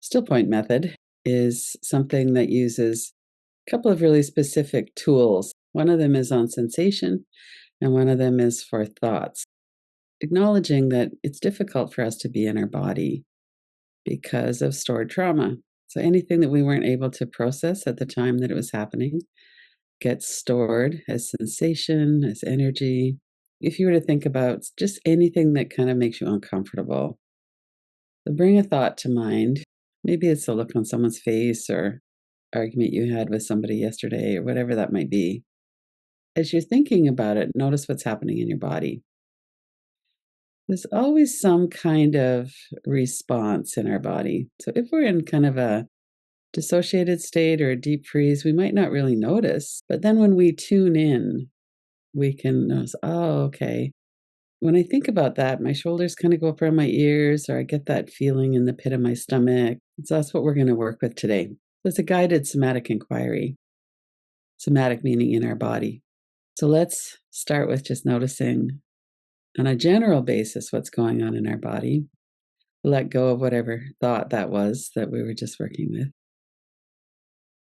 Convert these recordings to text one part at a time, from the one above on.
Still point method is something that uses a couple of really specific tools. One of them is on sensation, and one of them is for thoughts. Acknowledging that it's difficult for us to be in our body because of stored trauma. So anything that we weren't able to process at the time that it was happening gets stored as sensation, as energy. If you were to think about just anything that kind of makes you uncomfortable, so bring a thought to mind. Maybe it's a look on someone's face or argument you had with somebody yesterday or whatever that might be. As you're thinking about it, notice what's happening in your body. There's always some kind of response in our body. So if we're in kind of a dissociated state or a deep freeze, we might not really notice. But then when we tune in, we can notice, oh, okay. When I think about that, my shoulders kind of go up around my ears, or I get that feeling in the pit of my stomach. So that's what we're going to work with today. So it's a guided somatic inquiry. Somatic meaning in our body. So let's start with just noticing on a general basis what's going on in our body. Let go of whatever thought that was that we were just working with.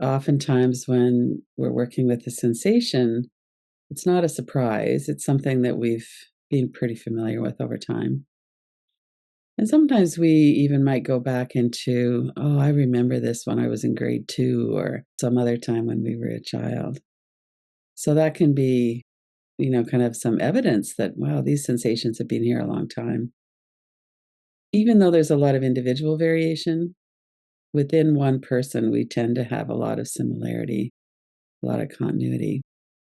Oftentimes, when we're working with a sensation, it's not a surprise. It's something that we've been pretty familiar with over time. And sometimes we even might go back into, oh, I remember this when I was in grade 2 or some other time when we were a child. So that can be, kind of some evidence that, wow, these sensations have been here a long time. Even though there's a lot of individual variation, within one person, we tend to have a lot of similarity, a lot of continuity.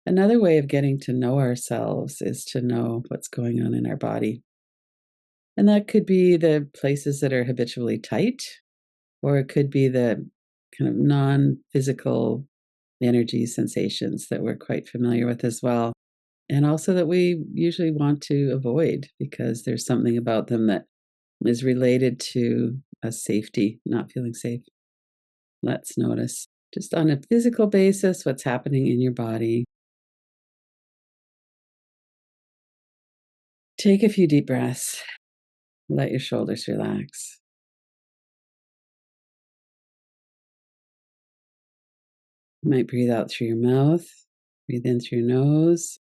Another way of getting to know ourselves is to know what's going on in our body. And that could be the places that are habitually tight, or it could be the kind of non physical energy sensations that we're quite familiar with as well. And also that we usually want to avoid because there's something about them that is related to a safety, not feeling safe. Let's notice just on a physical basis what's happening in your body. Take a few deep breaths. Let your shoulders relax. You might breathe out through your mouth, breathe in through your nose.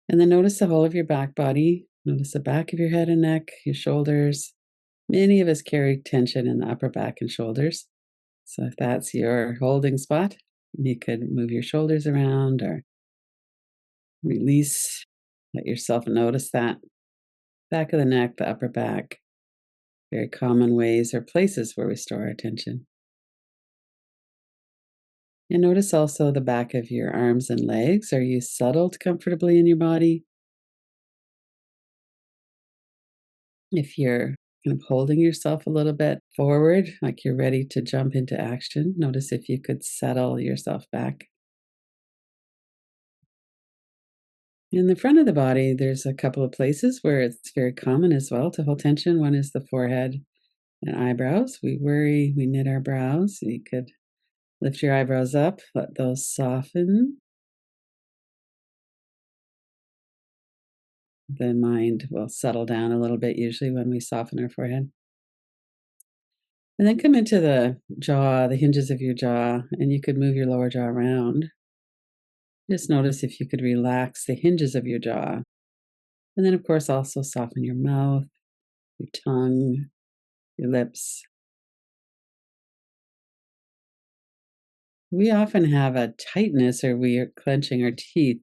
And then notice the whole of your back body. Notice the back of your head and neck, your shoulders. Many of us carry tension in the upper back and shoulders. So if that's your holding spot, you could move your shoulders around or release. Let yourself notice that. Back of the neck, the upper back. Very common ways or places where we store our tension. And notice also the back of your arms and legs. Are you settled comfortably in your body? If you're kind of holding yourself a little bit forward, like you're ready to jump into action, notice if you could settle yourself back. In the front of the body, there's a couple of places where it's very common as well to hold tension. One is the forehead and eyebrows. We worry, we knit our brows. You could lift your eyebrows up, let those soften. The mind will settle down a little bit usually when we soften our forehead. And then come into the jaw, the hinges of your jaw, and you could move your lower jaw around. Just notice if you could relax the hinges of your jaw. And then, of course, also soften your mouth, your tongue, your lips. We often have a tightness or we are clenching our teeth,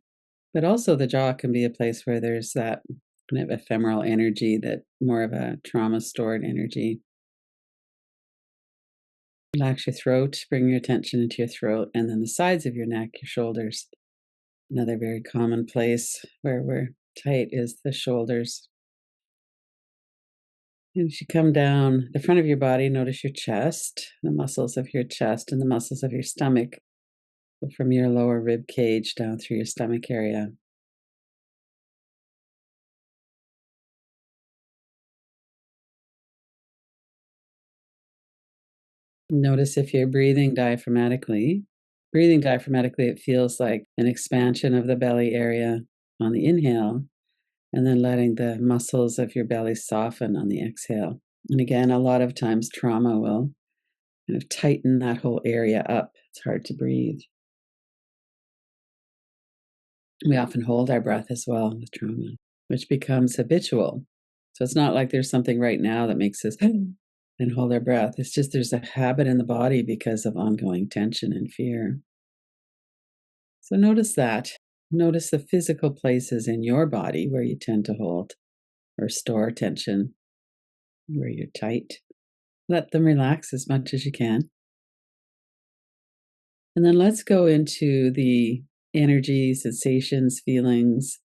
but also the jaw can be a place where there's that kind of ephemeral energy, that more of a trauma stored energy. Relax your throat, bring your attention into your throat, and then the sides of your neck, your shoulders. Another very common place where we're tight is the shoulders. And as you come down the front of your body, notice your chest, the muscles of your chest, and the muscles of your stomach, from your lower rib cage down through your stomach area. Notice if you're breathing diaphragmatically. Breathing diaphragmatically, it feels like an expansion of the belly area on the inhale, and then letting the muscles of your belly soften on the exhale. And again, a lot of times trauma will kind of tighten that whole area up. It's hard to breathe. We often hold our breath as well with trauma, which becomes habitual. So it's not like there's something right now that makes us and hold our breath. It's just there's a habit in the body because of ongoing tension and fear. So notice that. Notice the physical places in your body where you tend to hold or store tension, where you're tight. Let them relax as much as you can. And then let's go into the energy, sensations, feelings,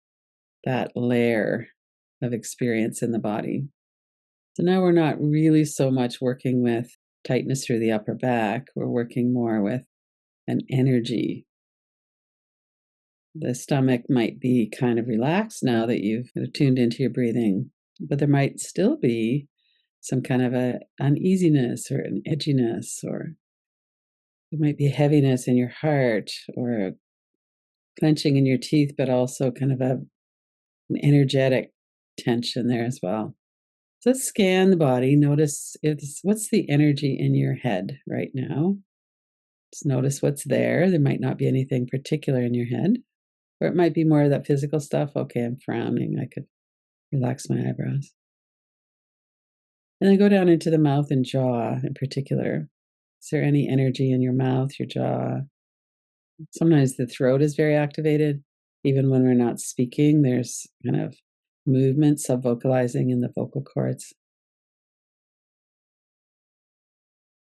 that layer of experience in the body. So now we're not really so much working with tightness through the upper back, we're working more with an energy. The stomach might be kind of relaxed now that you've tuned into your breathing, but there might still be some kind of a uneasiness or an edginess, or it might be a heaviness in your heart or a clenching in your teeth, but also kind of an energetic tension there as well. So let's scan the body. Notice what's the energy in your head right now. Just notice what's there. There might not be anything particular in your head, or it might be more of that physical stuff. Okay, I'm frowning. I could relax my eyebrows. And then go down into the mouth and jaw in particular. Is there any energy in your mouth, your jaw? Sometimes the throat is very activated. Even when we're not speaking, there's kind of movement, subvocalizing in the vocal cords.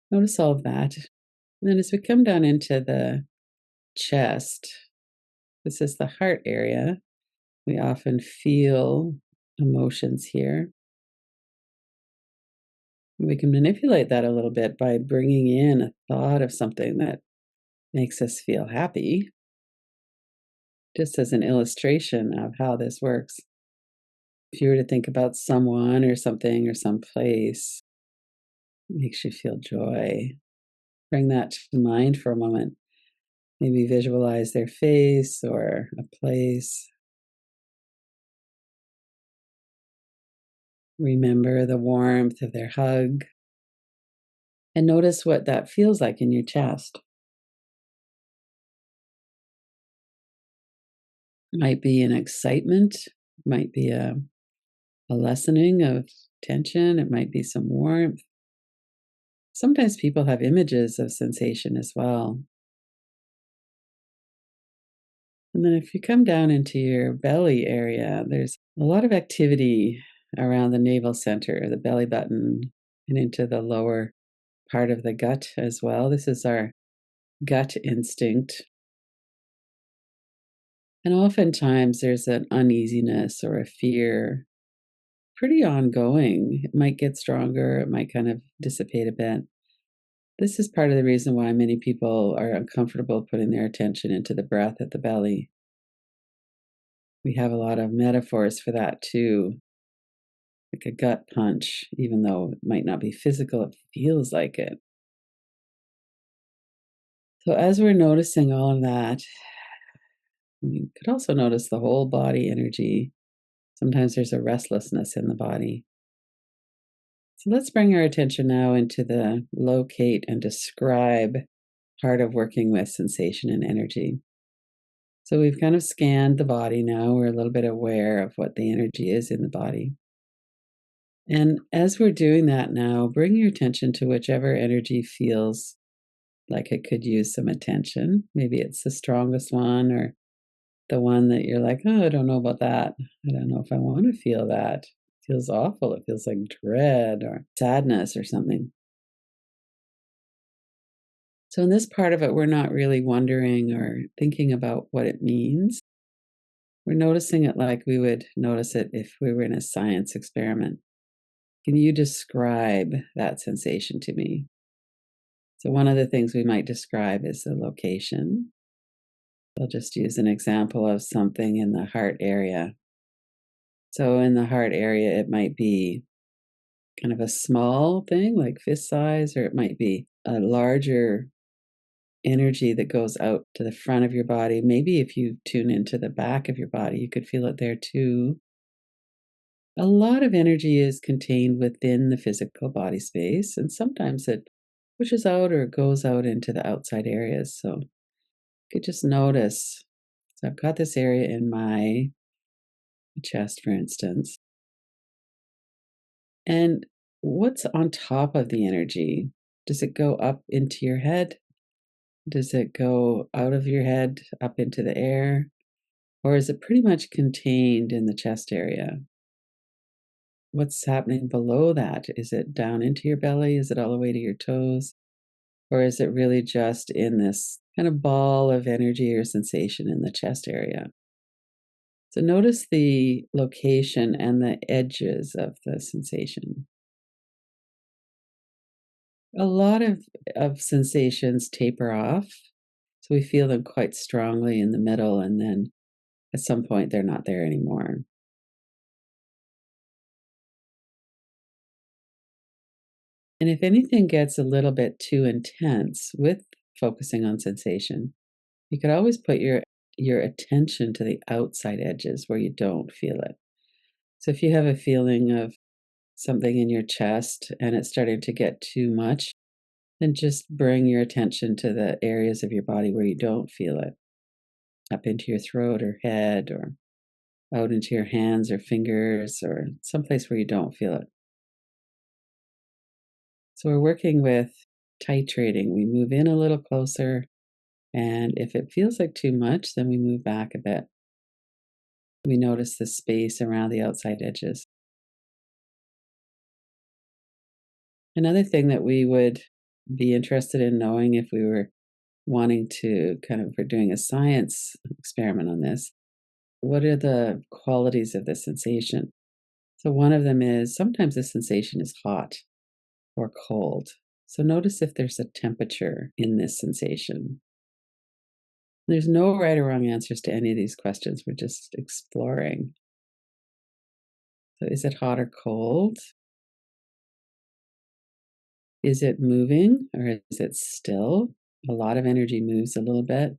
Notice all of that. And then as we come down into the chest, this is the heart area. We often feel emotions here. We can manipulate that a little bit by bringing in a thought of something that makes us feel happy, just as an illustration of how this works. If you were to think about someone or something or some place, it makes you feel joy. Bring that to mind for a moment. Maybe visualize their face or a place. Remember the warmth of their hug. And notice what that feels like in your chest. Might be an excitement, might be a lessening of tension, it might be some warmth. Sometimes people have images of sensation as well. And then if you come down into your belly area, there's a lot of activity around the navel center, the belly button, and into the lower part of the gut as well. This is our gut instinct. And oftentimes there's an uneasiness or a fear, pretty ongoing. It might get stronger, it might kind of dissipate a bit. This is part of the reason why many people are uncomfortable putting their attention into the breath at the belly. We have a lot of metaphors for that too, like a gut punch, even though it might not be physical, it feels like it. So, as we're noticing all of that, you could also notice the whole body energy. Sometimes there's a restlessness in the body. So, let's bring our attention now into the locate and describe part of working with sensation and energy. So, we've kind of scanned the body now. We're a little bit aware of what the energy is in the body. And as we're doing that now, bring your attention to whichever energy feels like it could use some attention. Maybe it's the strongest one or the one that you're like, oh, I don't know about that. I don't know if I want to feel that. It feels awful. It feels like dread or sadness or something. So, in this part of it, we're not really wondering or thinking about what it means. We're noticing it like we would notice it if we were in a science experiment. Can you describe that sensation to me? So, one of the things we might describe is the location. I'll just use an example of something in the heart area. So, in the heart area, it might be kind of a small thing, like fist size, or it might be a larger energy that goes out to the front of your body. Maybe if you tune into the back of your body, you could feel it there too. A lot of energy is contained within the physical body space, and sometimes it pushes out or goes out into the outside areas. So you could just notice. So I've got this area in my chest, for instance. And what's on top of the energy? Does it go up into your head? Does it go out of your head up into the air? Or is it pretty much contained in the chest area? What's happening below that? Is it down into your belly? Is it all the way to your toes? Or is it really just in this kind of ball of energy or sensation in the chest area? So notice the location and the edges of the sensation. A lot of sensations taper off. So we feel them quite strongly in the middle, and then at some point they're not there anymore. And if anything gets a little bit too intense with focusing on sensation, you could always put your attention to the outside edges where you don't feel it. So if you have a feeling of something in your chest and it's starting to get too much, then just bring your attention to the areas of your body where you don't feel it, up into your throat or head or out into your hands or fingers or someplace where you don't feel it. So we're working with titrating. We move in a little closer, and if it feels like too much, then we move back a bit. We notice the space around the outside edges. Another thing that we would be interested in knowing if we were wanting to kind of, we're doing a science experiment on this, what are the qualities of the sensation? So one of them is sometimes the sensation is hot or cold. So notice if there's a temperature in this sensation. There's no right or wrong answers to any of these questions. We're just exploring. So is it hot or cold? Is it moving or is it still? A lot of energy moves a little bit.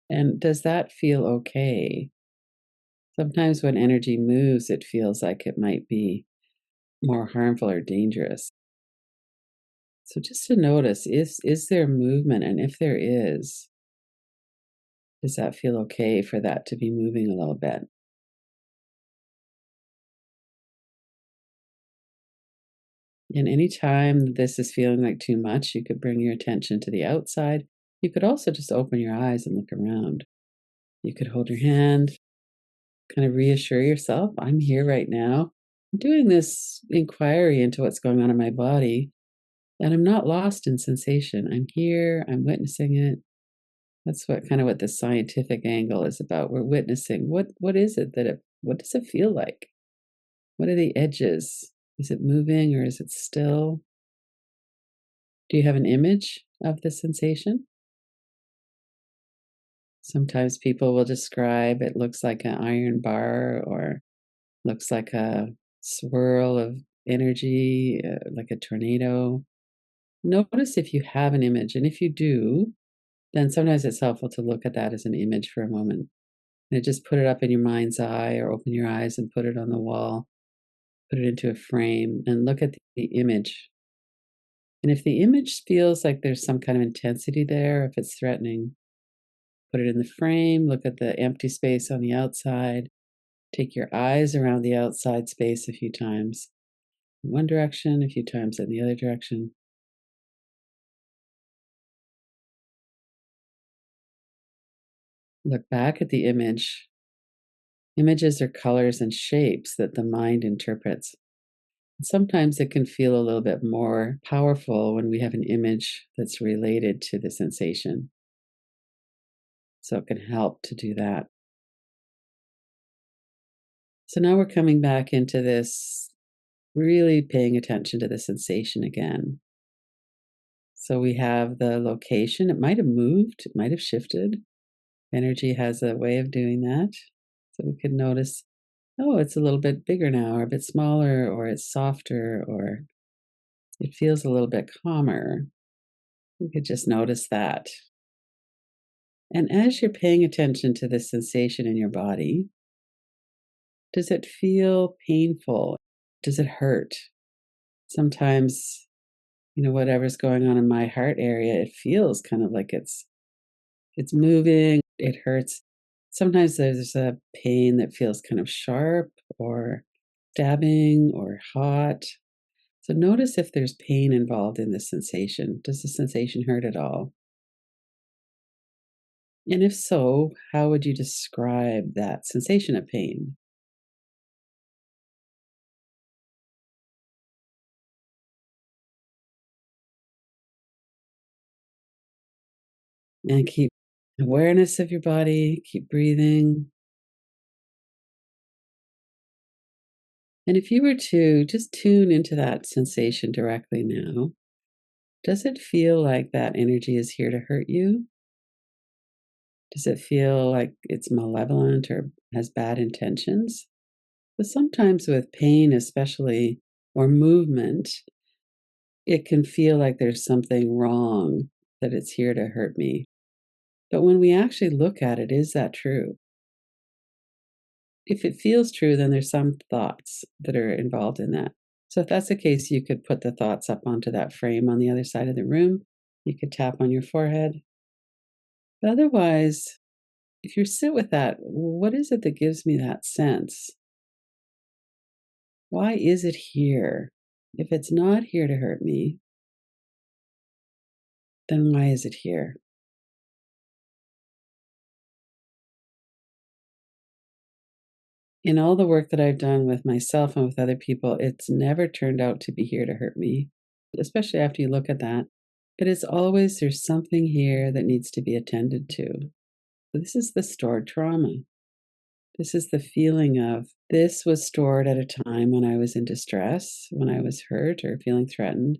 And does that feel okay? Sometimes when energy moves, it feels like it might be more harmful or dangerous. So just to notice, is there movement? And if there is, does that feel okay for that to be moving a little bit? And anytime this is feeling like too much, you could bring your attention to the outside. You could also just open your eyes and look around. You could hold your hand, kind of reassure yourself, I'm here right now. I'm doing this inquiry into what's going on in my body, and I'm not lost in sensation. I'm here, I'm witnessing it. That's what the scientific angle is about. We're witnessing what is it that what does it feel like? What are the edges? Is it moving or is it still? Do you have an image of the sensation? Sometimes people will describe it looks like an iron bar or looks like a swirl of energy, like a tornado. Notice if you have an image, and if you do, then sometimes it's helpful to look at that as an image for a moment. And just put it up in your mind's eye or open your eyes and put it on the wall, put it into a frame, and look at the image. And if the image feels like there's some kind of intensity there, if it's threatening, put it in the frame, look at the empty space on the outside, take your eyes around the outside space a few times in one direction, a few times in the other direction. Look back at the image. Images are colors and shapes that the mind interprets. Sometimes it can feel a little bit more powerful when we have an image that's related to the sensation. So it can help to do that. So now we're coming back into this, really paying attention to the sensation again. So we have the location. It might have moved, it might have shifted. Energy has a way of doing that. So we could notice, oh, it's a little bit bigger now, or a bit smaller, or it's softer, or it feels a little bit calmer. We could just notice that. And as you're paying attention to the sensation in your body, does it feel painful? Does it hurt? Sometimes, whatever's going on in my heart area, it feels kind of like it's moving, it hurts. Sometimes there's a pain that feels kind of sharp or stabbing or hot. So notice if there's pain involved in the sensation. Does the sensation hurt at all? And if so, how would you describe that sensation of pain? And keep awareness of your body, keep breathing. And if you were to just tune into that sensation directly now, does it feel like that energy is here to hurt you? Does it feel like it's malevolent or has bad intentions? But sometimes with pain, especially, or movement, it can feel like there's something wrong, that it's here to hurt me. But when we actually look at it, is that true? If it feels true, then there's some thoughts that are involved in that. So if that's the case, you could put the thoughts up onto that frame on the other side of the room. You could tap on your forehead. But otherwise, if you sit with that, what is it that gives me that sense? Why is it here? If it's not here to hurt me, then why is it here? In all the work that I've done with myself and with other people, it's never turned out to be here to hurt me, especially after you look at that. But it's always there's something here that needs to be attended to. This is the stored trauma. This is the feeling of this was stored at a time when I was in distress, when I was hurt or feeling threatened.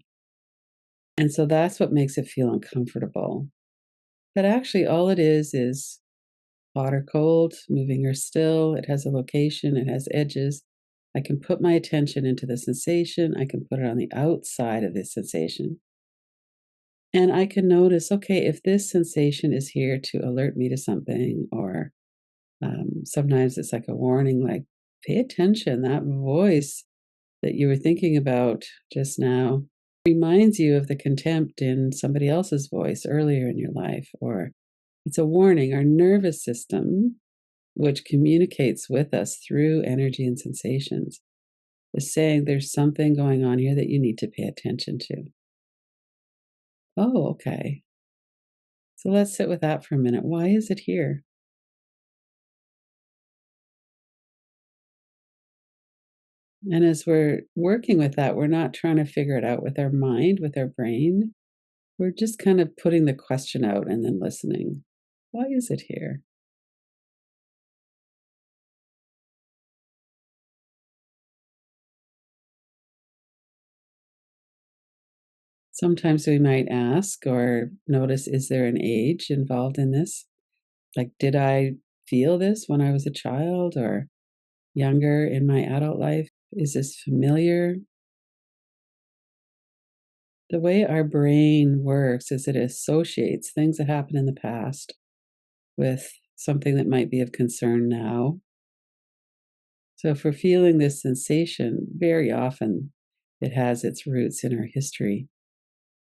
And so that's what makes it feel uncomfortable. But actually, all it is hot or cold, moving or still. It has a location, it has edges. I can put my attention into the sensation, I can put it on the outside of the sensation. And I can notice, okay, if this sensation is here to alert me to something, or sometimes it's like a warning, like, pay attention. That voice that you were thinking about just now reminds you of the contempt in somebody else's voice earlier in your life, or it's a warning. Our nervous system, which communicates with us through energy and sensations, is saying there's something going on here that you need to pay attention to. Oh, okay. So let's sit with that for a minute. Why is it here? And as we're working with that, we're not trying to figure it out with our mind, with our brain. We're just kind of putting the question out and then listening. Why is it here? Sometimes we might ask or notice, is there an age involved in this? Like, did I feel this when I was a child or younger in my adult life? Is this familiar? The way our brain works is it associates things that happened in the past with something that might be of concern now. So if we're feeling this sensation, very often it has its roots in our history.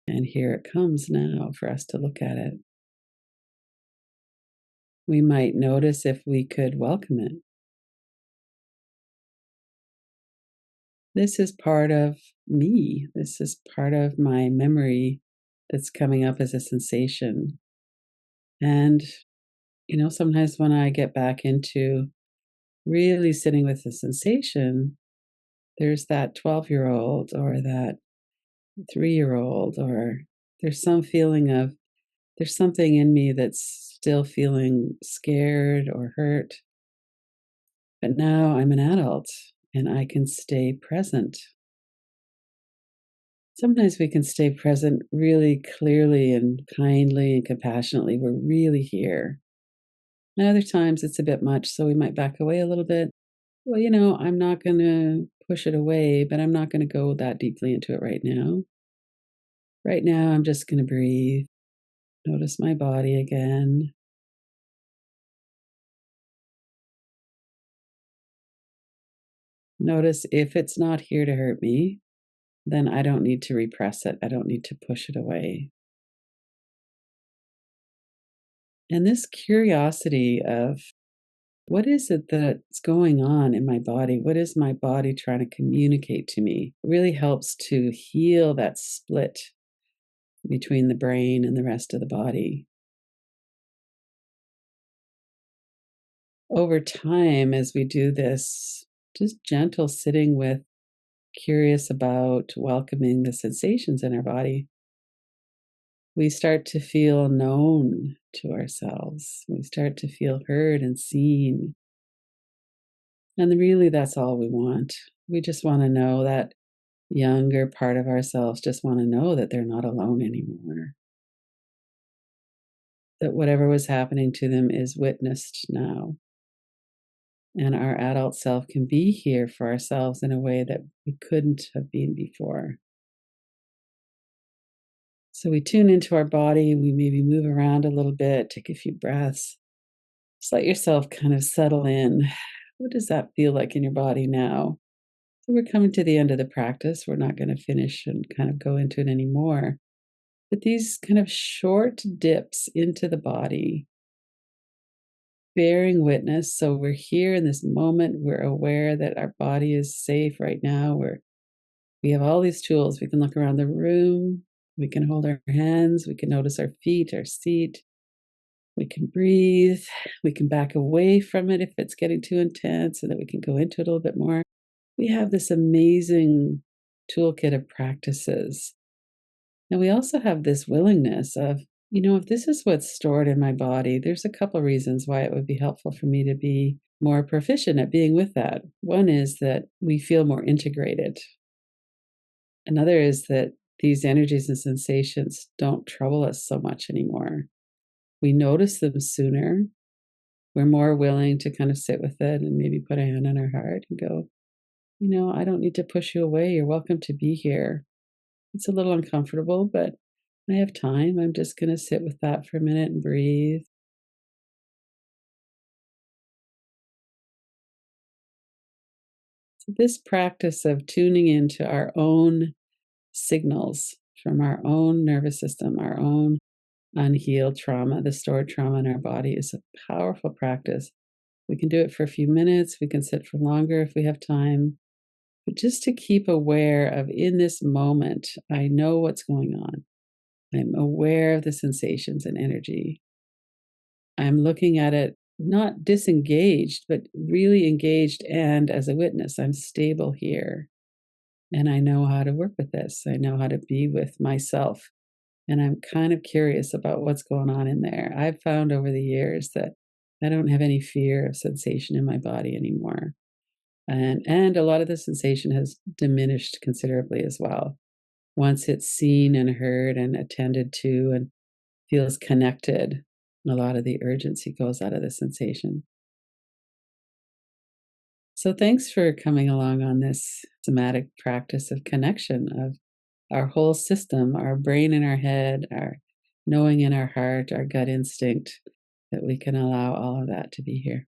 And here it comes now for us to look at it. We might notice if we could welcome it. This is part of me. This is part of my memory that's coming up as a sensation. And, sometimes when I get back into really sitting with the sensation, there's that 12-year-old or that 3-year-old, or there's some feeling of there's something in me that's still feeling scared or hurt. But now I'm an adult and I can stay present. Sometimes we can stay present really clearly and kindly and compassionately. We're really here. And other times it's a bit much, so we might back away a little bit. Well, I'm not going to push it away, but I'm not going to go that deeply into it right now. Right now, I'm just going to breathe, notice my body again. Notice if it's not here to hurt me, then I don't need to repress it. I don't need to push it away. And this curiosity of what is it that's going on in my body? What is my body trying to communicate to me? Really helps to heal that split between the brain and the rest of the body. Over time, as we do this, just gentle sitting with, curious about, welcoming the sensations in our body, we start to feel known to ourselves. We start to feel heard and seen. And really, that's all we want. We just want to know that younger part of ourselves just want to know that they're not alone anymore, that whatever was happening to them is witnessed now. And our adult self can be here for ourselves in a way that we couldn't have been before. So we tune into our body, we maybe move around a little bit, take a few breaths. Just let yourself kind of settle in. What does that feel like in your body now? So we're coming to the end of the practice. We're not going to finish and kind of go into it anymore. But these kind of short dips into the body, bearing witness. So we're here in this moment. We're aware that our body is safe right now. We have all these tools. We can look around the room. We can hold our hands. We can notice our feet, our seat. We can breathe. We can back away from it if it's getting too intense, so that we can go into it a little bit more. We have this amazing toolkit of practices. And we also have this willingness of, if this is what's stored in my body, there's a couple reasons why it would be helpful for me to be more proficient at being with that. One is that we feel more integrated. Another is that these energies and sensations don't trouble us so much anymore. We notice them sooner. We're more willing to kind of sit with it and maybe put a hand on our heart and go, I don't need to push you away. You're welcome to be here. It's a little uncomfortable, but I have time. I'm just going to sit with that for a minute and breathe. So, this practice of tuning into our own signals from our own nervous system, our own unhealed trauma, the stored trauma in our body, is a powerful practice. We can do it for a few minutes. We can sit for longer if we have time. But just to keep aware of, in this moment, I know what's going on. I'm aware of the sensations and energy. I'm looking at it not disengaged, but really engaged, and as a witness, I'm stable here. And I know how to work with this. I know how to be with myself. And I'm kind of curious about what's going on in there. I've found over the years that I don't have any fear of sensation in my body anymore. And a lot of the sensation has diminished considerably as well. Once it's seen and heard and attended to and feels connected, a lot of the urgency goes out of the sensation. So thanks for coming along on this somatic practice of connection of our whole system, our brain in our head, our knowing in our heart, our gut instinct, that we can allow all of that to be here.